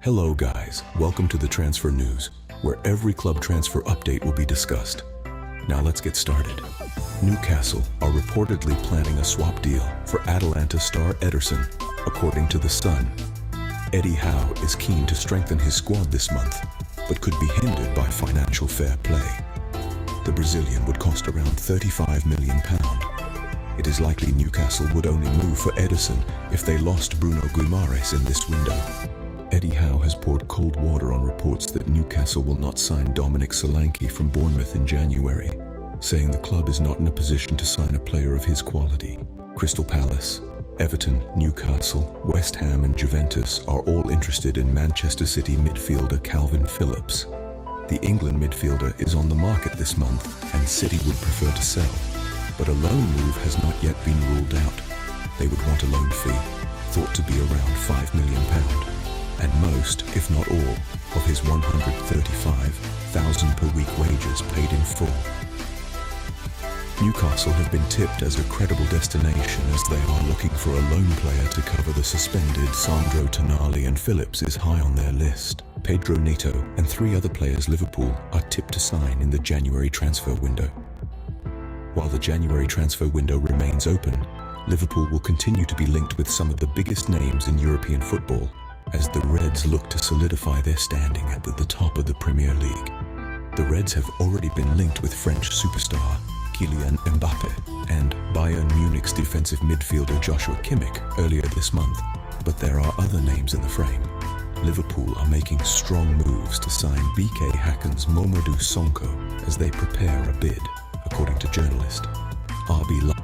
Hello guys, welcome to the Transfer News, where every club transfer update will be discussed. Now let's get started. Newcastle are reportedly planning a swap deal for Atalanta star Ederson, according to The Sun. Eddie Howe is keen to strengthen his squad this month, but could be hindered by financial fair play. The Brazilian would cost around £35 million. It is likely Newcastle would only move for Ederson if they lost Bruno Guimaraes in this window. Eddie Howe has poured cold water on reports that Newcastle will not sign Dominic Solanke from Bournemouth in January, saying the club is not in a position to sign a player of his quality. Crystal Palace, Everton, Newcastle, West Ham and Juventus are all interested in Manchester City midfielder Calvin Phillips. The England midfielder is on the market this month and City would prefer to sell, but a loan move has not yet been ruled out. They would want a loan fee, thought to be around £5 million. And most, if not all, of his £135,000 per week wages paid in full. Newcastle have been tipped as a credible destination as they are looking for a loan player to cover the suspended Sandro Tonali, and Phillips is high on their list. Pedro Neto and 3 other players Liverpool are tipped to sign in the January transfer window. While the January transfer window remains open, Liverpool will continue to be linked with some of the biggest names in European football, as the Reds look to solidify their standing at the top of the Premier League. The Reds have already been linked with French superstar Kylian Mbappé and Bayern Munich's defensive midfielder Joshua Kimmich earlier this month, but there are other names in the frame. Liverpool are making strong moves to sign BK Häcken's Mamadou Sonko as they prepare a bid, according to journalist RB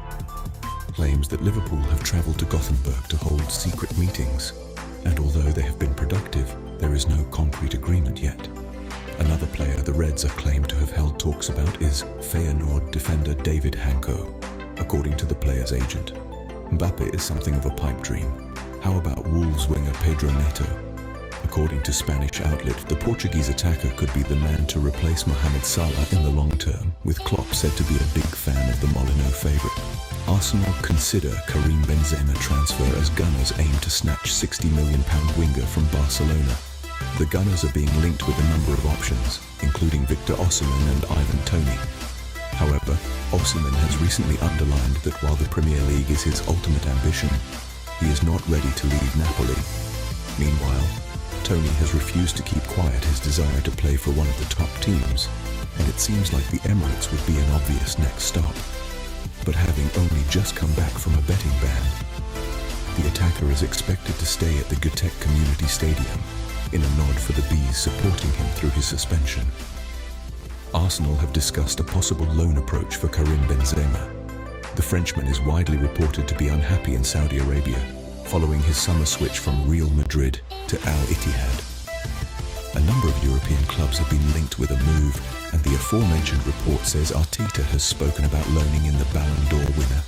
claims that Liverpool have travelled to Gothenburg to hold secret meetings, and although they have been productive, there is no concrete agreement yet. Another player the Reds are claimed to have held talks about is Feyenoord defender David Hanko, according to the player's agent. Mbappé is something of a pipe dream. How about Wolves winger Pedro Neto? According to Spanish outlet, the Portuguese attacker could be the man to replace Mohamed Salah in the long term, with Klopp said to be a big fan of the Molyneux favourite. Arsenal consider Karim Benzema transfer as Gunners aim to snatch £60 million winger from Barcelona. The Gunners are being linked with a number of options, including Victor Osimhen and Ivan Toney. However, Osimhen has recently underlined that while the Premier League is his ultimate ambition, he is not ready to leave Napoli. Meanwhile, Toney has refused to keep quiet his desire to play for one of the top teams, and it seems like the Emirates would be an obvious next stop. But having only just come back from a betting ban, the attacker is expected to stay at the Gutek Community Stadium in a nod for the Bees supporting him through his suspension. Arsenal have discussed a possible loan approach for Karim Benzema. The Frenchman is widely reported to be unhappy in Saudi Arabia, following his summer switch from Real Madrid to Al Ittihad. A number of European clubs have been linked with a move, and the aforementioned report says Arteta has spoken about loaning in the Ballon d'Or winner.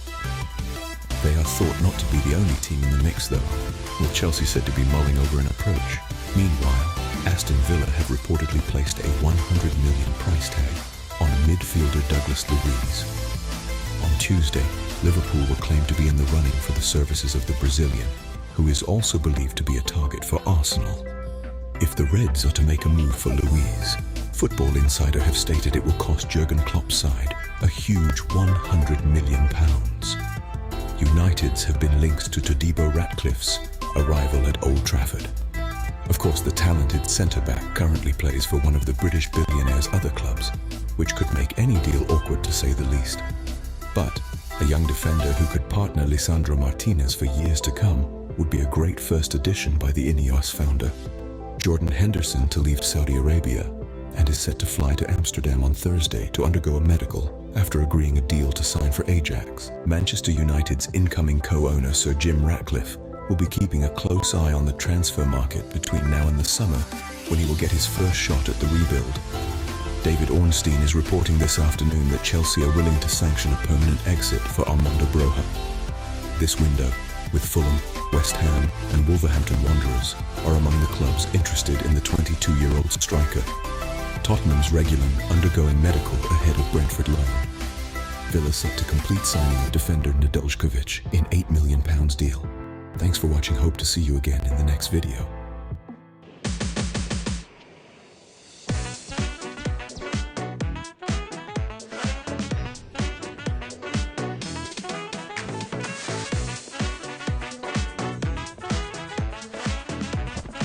They are thought not to be the only team in the mix though, with Chelsea said to be mulling over an approach. Meanwhile, Aston Villa have reportedly placed a £100 million price tag on midfielder Douglas Luiz. On Tuesday, Liverpool were claimed to be in the running for the services of the Brazilian, who is also believed to be a target for Arsenal. If the Reds are to make a move for Luiz, Football Insider have stated it will cost Jurgen Klopp's side a huge £100 million. Uniteds have been linked to Todibo Ratcliffe's arrival at Old Trafford. Of course, the talented centre-back currently plays for one of the British billionaire's other clubs, which could make any deal awkward to say the least. But a young defender who could partner Lisandro Martinez for years to come would be a great first addition by the Ineos founder. Jordan Henderson to leave Saudi Arabia and is set to fly to Amsterdam on Thursday to undergo a medical after agreeing a deal to sign for Ajax. Manchester United's incoming co-owner Sir Jim Ratcliffe will be keeping a close eye on the transfer market between now and the summer, when he will get his first shot at the rebuild. David Ornstein is reporting this afternoon that Chelsea are willing to sanction a permanent exit for Armando Broja. This window, with Fulham, West Ham and Wolverhampton Wanderers, are among the clubs interested in the 22-year-old striker. Tottenham's Regulon undergoing medical ahead of Brentford loan. Villa set to complete signing of defender Nedeljkovic in £8 million deal. Thanks for watching. Hope to see you again in the next video.